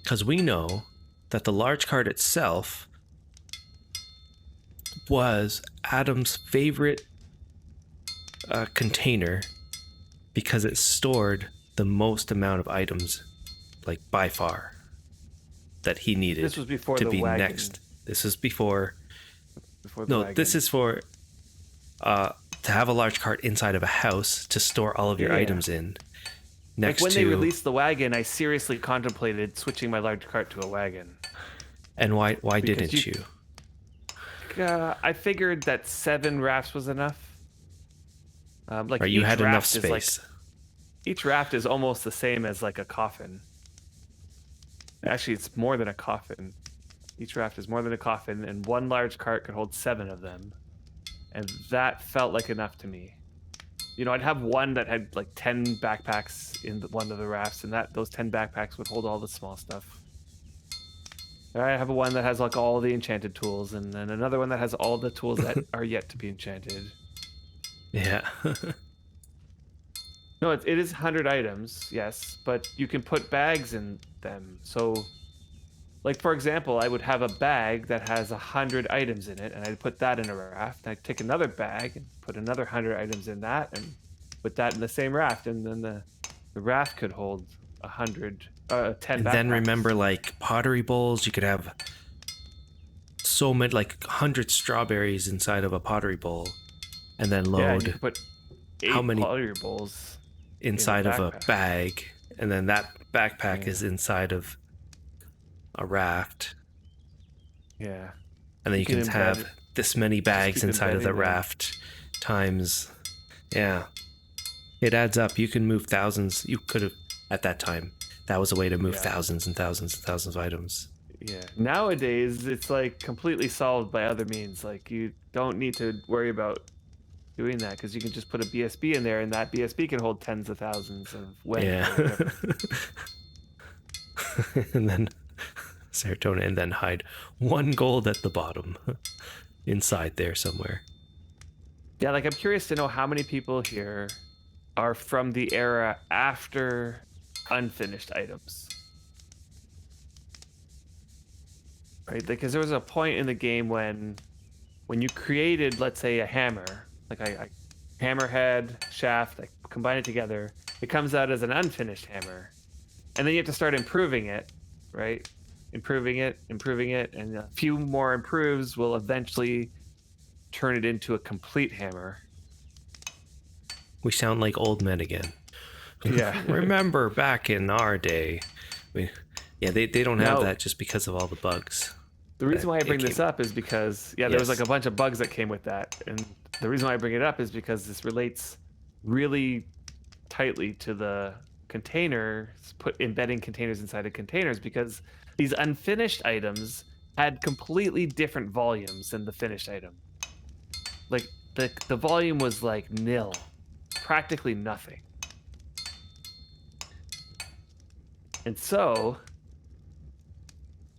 Because we know that the large cart itself was Adam's favorite container because it stored the most amount of items, like by far, that he needed. This was before to the be wagon. next. This is before. Before the No, wagon. this is for to have a large cart inside of a house to store all of your Yeah. items in. Next Like when to, they released the wagon, I seriously contemplated switching my large cart to a wagon. and why Because didn't you- you? I figured that 7 rafts was enough. Like Or you each had enough raft is like- space. each raft is almost the same as like a coffin. Actually, it's more than a coffin. Each raft is more than a coffin, and one large cart could hold 7 of them. And that felt like enough to me. You know, I'd have one that had like 10 backpacks in one of the rafts, and those 10 backpacks would hold all the small stuff. I have one that has like all the enchanted tools, and then another one that has all the tools that are yet to be enchanted. Yeah. No, it is 100 items, yes, but you can put bags in them. So, like for example, I would have a bag that has 100 items in it, and I'd put that in a raft. And I'd take another bag and put another 100 items in that, and put that in the same raft, and then the raft could hold 10 And then backpacks. remember, like pottery bowls, you could have so many, like 100 strawberries inside of a pottery bowl, and then Yeah, and you load could put 8 how many- pottery bowls inside of a backpack. bag, and then that backpack Yeah. is inside of a raft, Yeah. and then you can can embed have it. this many bags keep inside of the embedding them. raft times. Yeah, it adds up. You can move thousands. You could have at that time. That was a way to move Yeah. thousands and thousands and thousands of items. Yeah. Nowadays, it's like completely solved by other means. Like you don't need to worry about doing that because you can just put a BSB in there, and that BSB can hold tens of thousands of whens or Yeah. whatever. And then serotonin, and then hide 1 gold at the bottom inside there somewhere. Yeah, like I'm curious to know how many people here are from the era after unfinished items. Right? Because there was a point in the game when you created, let's say, a hammer, like a hammerhead, shaft, like combine it together, it comes out as an unfinished hammer. And then you have to start improving it, right? Improving it, and a few more improves will eventually turn it into a complete hammer. We sound like old men again. Yeah. Remember back in our day. They don't have No. that just because of all the bugs. The reason why I It bring this came- up is because, there was Yes. like a bunch of bugs that came with that. And the reason why I bring it up is because this relates really tightly to the containers, embedding containers inside of containers, because these unfinished items had completely different volumes than the finished item. Like the volume was like nil, practically nothing. And so,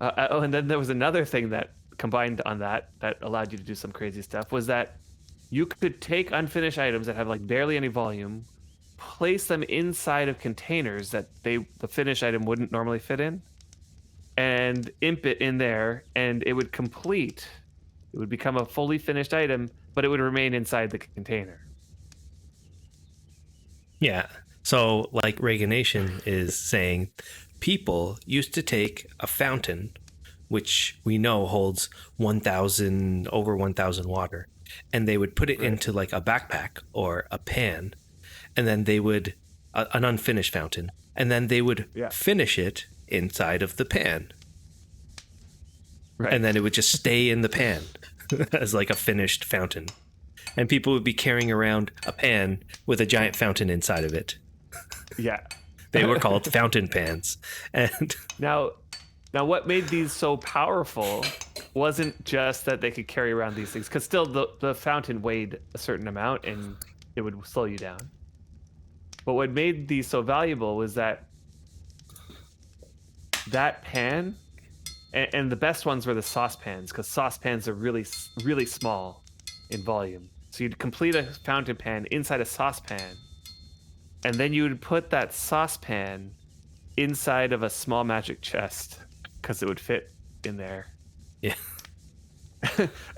and then there was another thing that combined on that allowed you to do some crazy stuff, was that you could take unfinished items that have like barely any volume, place them inside of containers that the finished item wouldn't normally fit in, and imp it in there, and it would complete. It would become a fully finished item, but it would remain inside the container. Yeah. So, like Reaganation is saying, people used to take a fountain, which we know holds 1,000, over 1,000 water, and they would put it into like a backpack or a pan, and then they would, an unfinished fountain, and then they would finish it inside of the pan. Right. And then it would just stay in the pan as like a finished fountain. And people would be carrying around a pan with a giant fountain inside of it. Yeah. They were called fountain pans. And Now, what made these so powerful wasn't just that they could carry around these things, because still the fountain weighed a certain amount and it would slow you down. But what made these so valuable was that pan, and the best ones were the saucepans, because saucepans are really, really small in volume. So you'd complete a fountain pan inside a saucepan, and then you would put that saucepan inside of a small magic chest because it would fit in there. Yeah.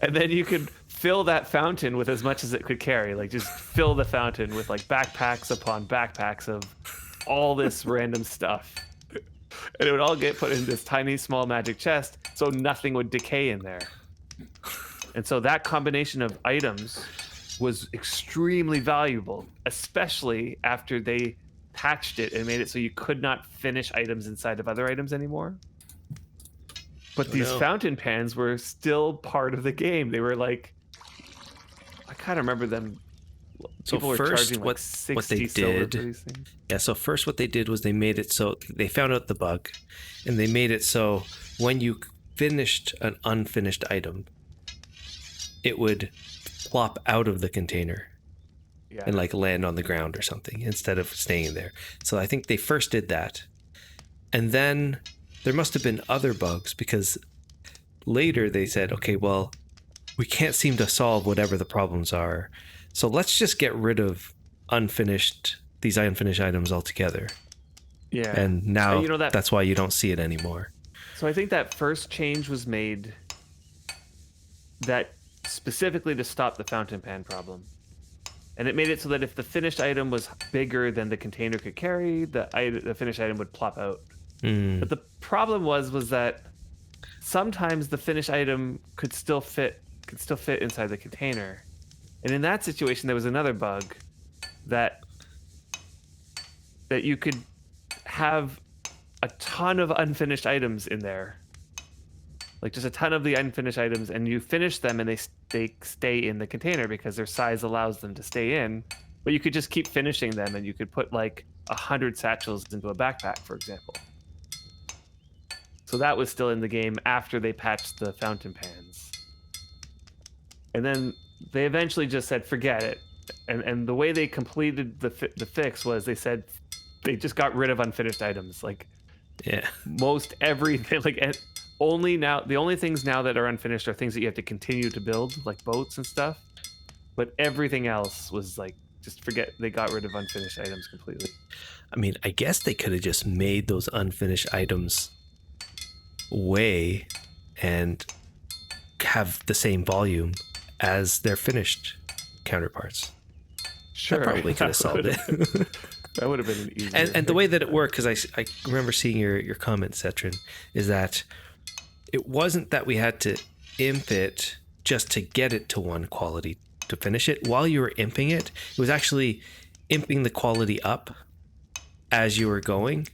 And then you could fill that fountain with as much as it could carry. Like just fill the fountain with like backpacks upon backpacks of all this random stuff. And it would all get put in this tiny small magic chest so nothing would decay in there. And so that combination of items was extremely valuable, especially after they patched it and made it so you could not finish items inside of other items anymore. But these fountain pans were still part of the game. They were like, I kind of remember them. People were charging like 60 silver for these things. Yeah, so first what they did was they made it so they found out the bug, and they made it so when you finished an unfinished item, it would plop out of the container and like land on the ground or something instead of staying there. So I think they first did that. And then there must have been other bugs because later they said, okay, well, we can't seem to solve whatever the problems are. So let's just get rid of these unfinished items altogether. Yeah. And now that's why you don't see it anymore. So I think that first change was made that specifically to stop the fountain pan problem. And it made it so that if the finished item was bigger than the container could carry, the finished item would plop out. But the problem was that sometimes the finished item could still fit inside the container. And in that situation, there was another bug that you could have a ton of unfinished items in there. Like just a ton of the unfinished items, and you finish them and they stay in the container because their size allows them to stay in. But you could just keep finishing them, and you could put like 100 satchels into a backpack, for example. So that was still in the game after they patched the fountain pans. And then they eventually just said, forget it. And the way they completed the fix was they said they just got rid of unfinished items. Like, most everything, like only now, the only things now that are unfinished are things that you have to continue to build, like boats and stuff. But everything else was like, just forget, they got rid of unfinished items completely. I mean, I guess they could have just made those unfinished items way and have the same volume as their finished counterparts. Sure. That probably could have solved it. That would have been an easy. And the way that it worked, because I remember seeing your comment, Cetrin, is that it wasn't that we had to imp it just to get it to one quality to finish it. While you were imping it, it was actually imping the quality up as you were going.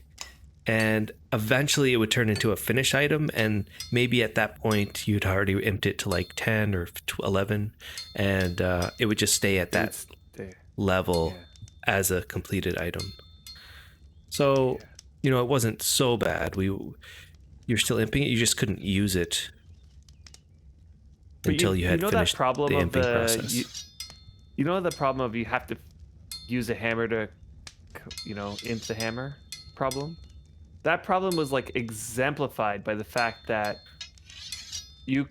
And eventually it would turn into a finished item. And maybe at that point you'd already imped it to like 10 or 11. And it would just stay at that level as a completed item. So, it wasn't so bad. You're still imping it. You just couldn't use it until you had finished the imping process. You know the problem of you have to use a hammer to, imp the hammer problem? That problem was like exemplified by the fact that you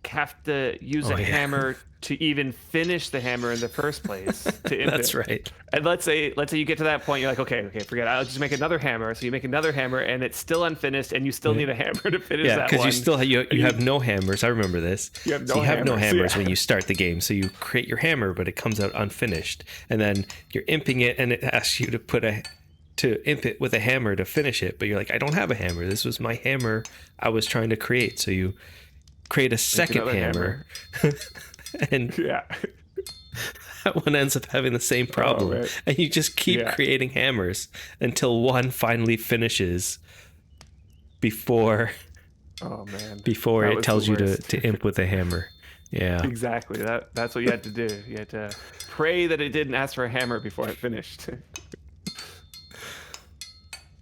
have to use a hammer to even finish the hammer in the first place to imp That's it. right. And let's say you get to that point, you're like, okay, forget it. I'll just make another hammer. So you make another hammer, and it's still unfinished, and you still need a hammer to finish that one. Yeah, because you have no hammers. I remember this. You have no hammers when you start the game. So you create your hammer, but it comes out unfinished, and then you're imping it, and it asks you to imp it with a hammer to finish it, but you're like, I don't have a hammer. This was my hammer I was trying to create. So you create a second hammer. And that one ends up having the same problem. And you just keep creating hammers until one finally finishes before it tells you to imp with a hammer. Yeah. Exactly. That's what you had to do. You had to pray that it didn't ask for a hammer before it finished.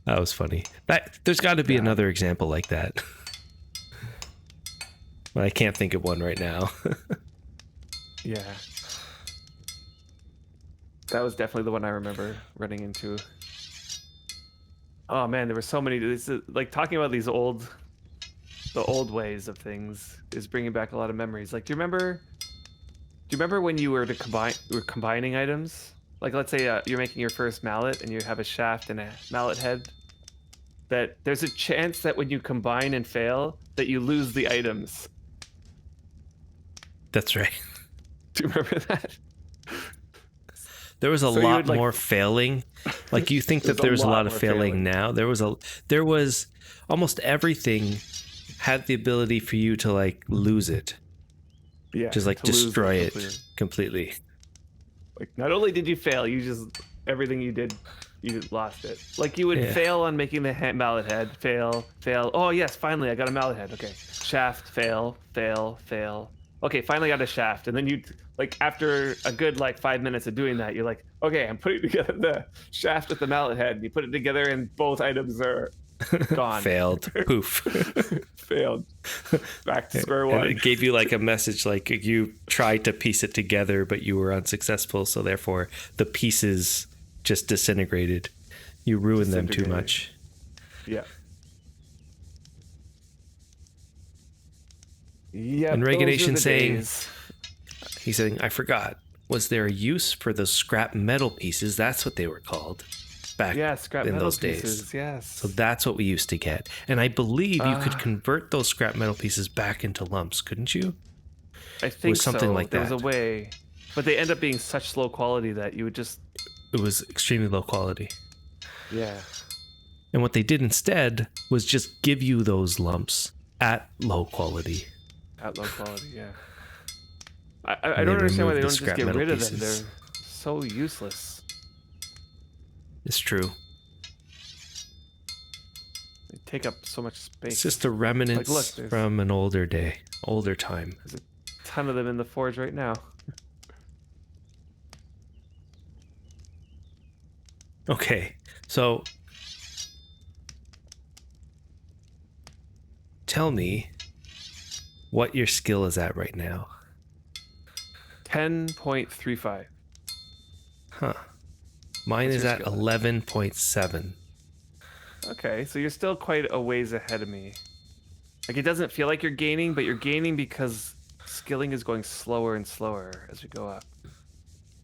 That was funny. There's got to be another example like that. But I can't think of one right now. Yeah. That was definitely the one I remember running into. Oh man, there were so many. This is, like, talking about the old ways of things is bringing back a lot of memories. Like, do you remember when you were combining items? Like, let's say you're making your first mallet and you have a shaft and a mallet head, that there's a chance that when you combine and fail, that you lose the items. That's right. Do you remember that? There was a lot more failing. Like, you think that there's a lot of failing now. There was almost everything had the ability for you to like lose it. Yeah. Just like destroy it completely. Like, not only did you fail, everything you did, you lost it. Like, you would fail on making the mallet head, fail. Oh yes, finally I got a mallet head. Okay, shaft, fail. Okay, finally got a shaft, and then you like after a good like 5 minutes of doing that, you're like, okay, I'm putting together the shaft with the mallet head, and you put it together, and both items are gone. Failed. Poof. Failed. Back to square one. And it gave you like a message, like you tried to piece it together, but you were unsuccessful, so therefore the pieces just disintegrated. You ruined them too much. Yeah. Yeah. And Reganation saying, he's saying, I forgot. Was there a use for those scrap metal pieces? That's what they were called back in those days. Yes. So that's what we used to get. And I believe you could convert those scrap metal pieces back into lumps, couldn't you? I think something like that. There was a way, but they end up being such low quality that you would just... It was extremely low quality. Yeah. And what they did instead was just give you those lumps at low quality. At low quality, yeah. I don't understand why they don't just get rid of them. They're so useless. It's true. They take up so much space. It's just a remnant from an older time. There's a ton of them in the forge right now. Okay, so tell me what your skill is at right now. 10.35. Huh. Mine is at 11.7. Okay, so you're still quite a ways ahead of me. Like, it doesn't feel like you're gaining, but you're gaining because skilling is going slower and slower as we go up.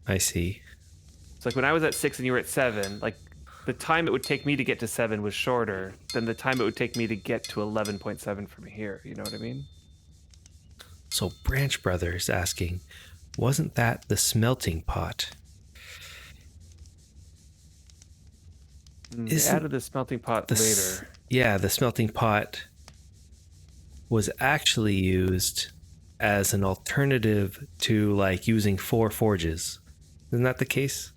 I see. It's like when I was at 6 and you were at 7, like the time it would take me to get to 7 was shorter than the time it would take me to get to 11.7 from here. You know what I mean? So Branch Brothers asking, wasn't that the smelting pot? They added the smelting pot later. Yeah, the smelting pot was actually used as an alternative to like using 4 forges. Isn't that the case?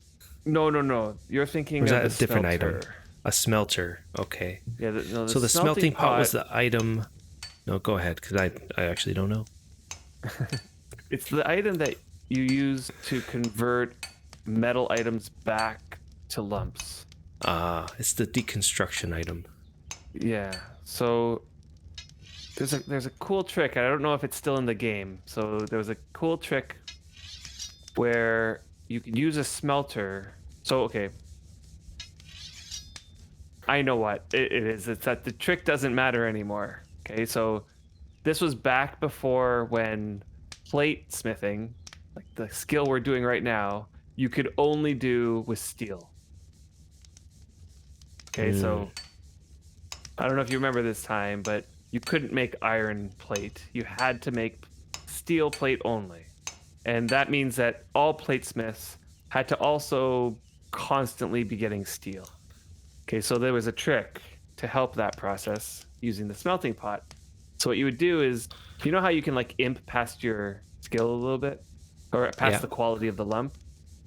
No. You're thinking of a different item. A smelter. Okay. Yeah. So the smelting pot was the item. No, go ahead, because I actually don't know. It's the item that you use to convert metal items back to lumps. It's the deconstruction item. Yeah. So there's a cool trick. I don't know if it's still in the game. So there was a cool trick where you can use a smelter. So okay. I know what it is. It's that the trick doesn't matter anymore. Okay, so this was back before when plate smithing, like the skill we're doing right now, you could only do with steel. Okay, so I don't know if you remember this time, but you couldn't make iron plate. You had to make steel plate only. And that means that all platesmiths had to also constantly be getting steel. Okay, so there was a trick to help that process using the smelting pot. So what you would do is, you know how you can like imp past your skill a little bit? Or past the quality of the lump?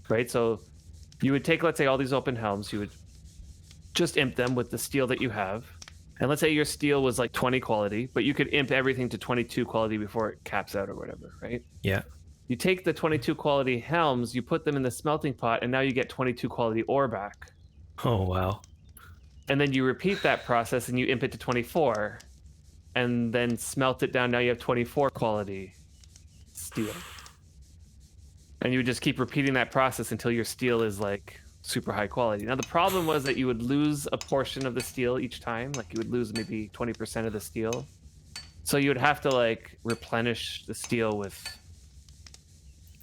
Right? So you would take, let's say, all these open helms, you would just imp them with the steel that you have. And let's say your steel was like 20 quality, but you could imp everything to 22 quality before it caps out or whatever, right? Yeah. You take the 22 quality helms, you put them in the smelting pot, and now you get 22 quality ore back. Oh, wow. And then you repeat that process and you imp it to 24 and then smelt it down. Now you have 24 quality steel. And you would just keep repeating that process until your steel is like super high quality. Now the problem was that you would lose a portion of the steel each time. Like you would lose maybe 20% of the steel. So you would have to like replenish the steel with,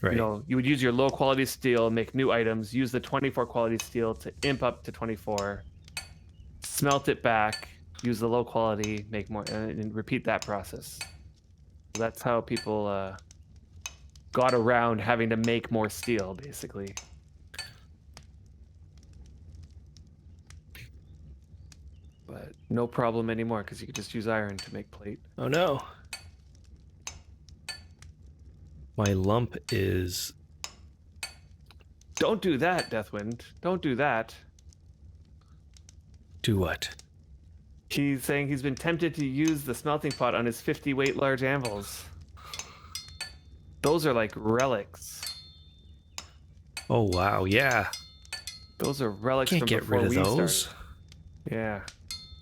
you know, you would use your low quality steel, make new items, use the 24 quality steel to imp up to 24, smelt it back, use the low quality, make more, and repeat that process. That's how people got around having to make more steel, basically. But no problem anymore because you can just use iron to make plate. Oh no. My lump is... Don't do that, Deathwind. Don't do that. Do what? He's saying he's been tempted to use the smelting pot on his 50 weight large anvils. Those are like relics. Oh wow, yeah. Those are relics Can't from get before rid of we those. started. Yeah.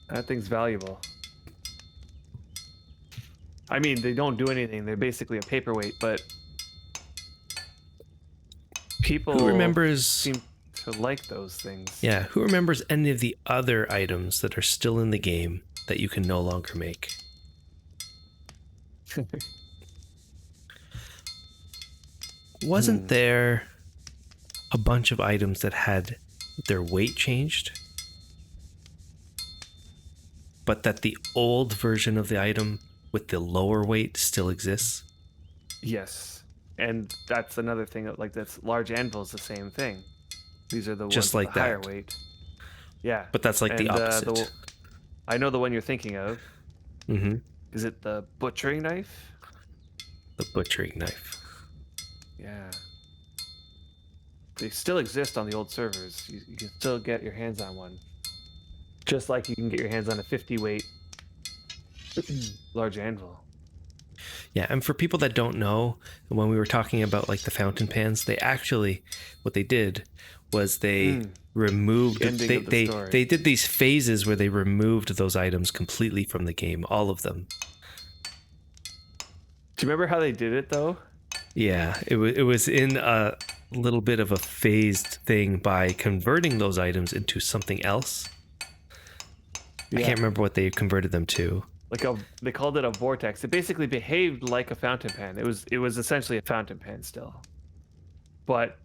That thing's valuable. I mean, they don't do anything. They're basically a paperweight, but people Who remembers... seem to like those things. Yeah, who remembers any of the other items that are still in the game that you can no longer make? Wasn't there a bunch of items that had their weight changed? But that the old version of the item with the lower weight still exists? Yes. And that's another thing, like that's large anvils, the same thing. These are the Just ones like with the higher that. weight. Yeah. But that's like the And, opposite. I know the one you're thinking of. Mm-hmm. Is it the butchering knife? The butchering knife. Yeah. They still exist on the old servers. You can still get your hands on one. Just like you can get your hands on a 50 weight large anvil. Yeah, and for people that don't know, when we were talking about like the fountain pans, they actually, what they did was they removed, Ending of the story. they did these phases where they removed those items completely from the game, all of them. Do you remember how they did it though? Yeah, it was in a little bit of a phased thing by converting those items into something else. I can't remember what they converted them to. They called it a vortex. It basically behaved like a fountain pen. It was essentially a fountain pen still, but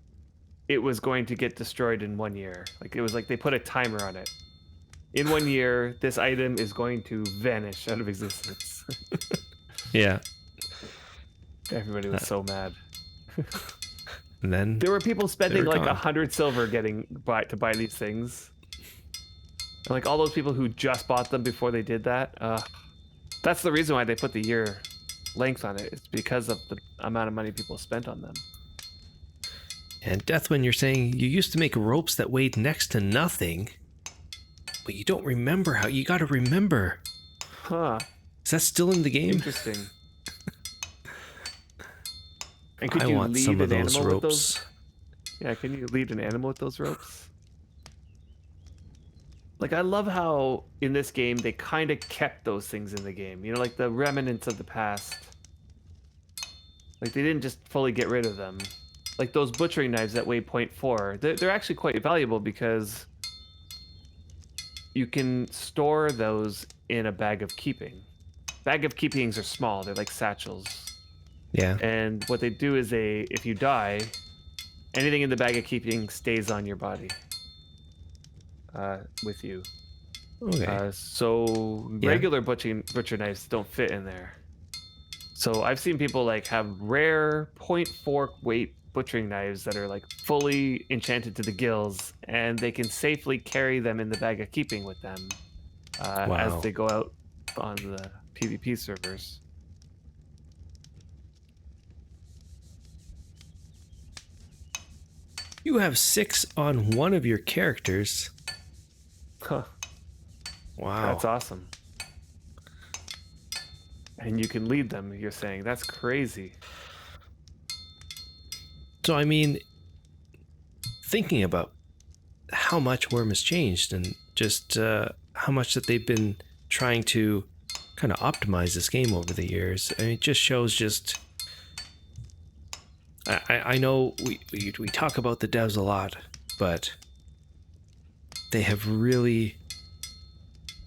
it was going to get destroyed in 1 year. Like it was like they put a timer on it. In 1 year, this item is going to vanish out of existence. Yeah. Everybody was so mad. And then There were people spending like gone. 100 silver to buy these things. And like all those people who just bought them before they did that. That's the reason why they put the year length on it. It's because of the amount of money people spent on them. And Deathwind, you're saying you used to make ropes that weighed next to nothing, but you don't remember how. You got to remember. Huh. Is that still in the game? Interesting. And could I you want lead some of an those animal with ropes. those? Yeah, can you lead an animal with those ropes? Like, I love how in this game they kind of kept those things in the game. You know, like the remnants of the past. Like, they didn't just fully get rid of them. Like those butchering knives that weigh 0.4, they're actually quite valuable because you can store those in a bag of keeping. Bag of keepings are small. They're like satchels. Yeah. And what they do is if you die, anything in the bag of keeping stays on your body with you. Okay. So regular butcher knives don't fit in there. So I've seen people like have rare 0.4 weight butchering knives that are like fully enchanted to the gills, and they can safely carry them in the bag of keeping with them as they go out on the PvP servers. You have 6 on one of your characters. Huh. Wow. That's awesome. And you can lead them, you're saying. That's crazy. So, I mean, thinking about how much Wurm has changed and just how much that they've been trying to kind of optimize this game over the years, I mean, it just shows just... I know we talk about the devs a lot, but they have really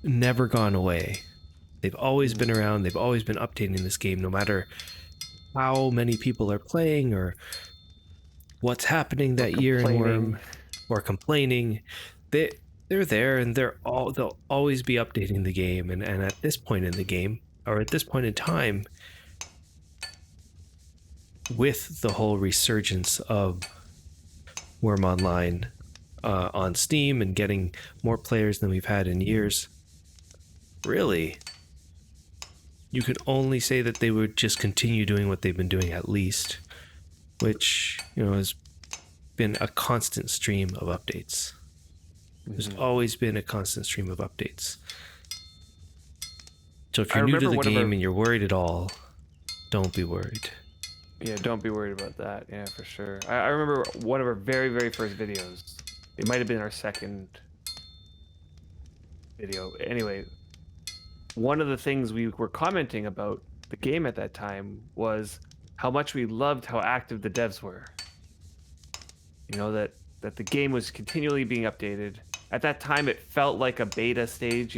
never gone away. They've always been around. They've always been updating this game, no matter how many people are playing or what's happening that year in Wurm or complaining. they're there, and they'll always be updating the game. And at this point in the game, or at this point in time, with the whole resurgence of Wurm Online on Steam and getting more players than we've had in years, really, you could only say that they would just continue doing what they've been doing, at least, which, has been a constant stream of updates. There's always been a constant stream of updates. So if you're new to the game and you're worried at all, don't be worried. Yeah, don't be worried about that. Yeah, for sure. I remember one of our very, very first videos. It might have been our second video. Anyway, one of the things we were commenting about the game at that time was how much we loved how active the devs were. That the game was continually being updated. At that time, it felt like a beta stage,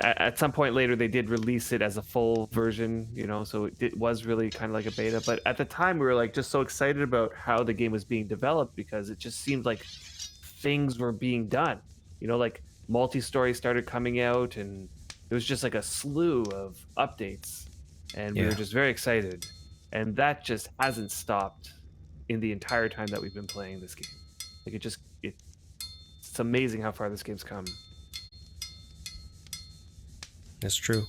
At some point later, they did release it as a full version, so it was really kind of like a beta. But at the time, we were like just so excited about how the game was being developed because it just seemed like things were being done. Like multi-story started coming out, and it was just like a slew of updates, and we were just very excited. And that just hasn't stopped in the entire time that we've been playing this game. Like it's amazing how far this game's come. That's true.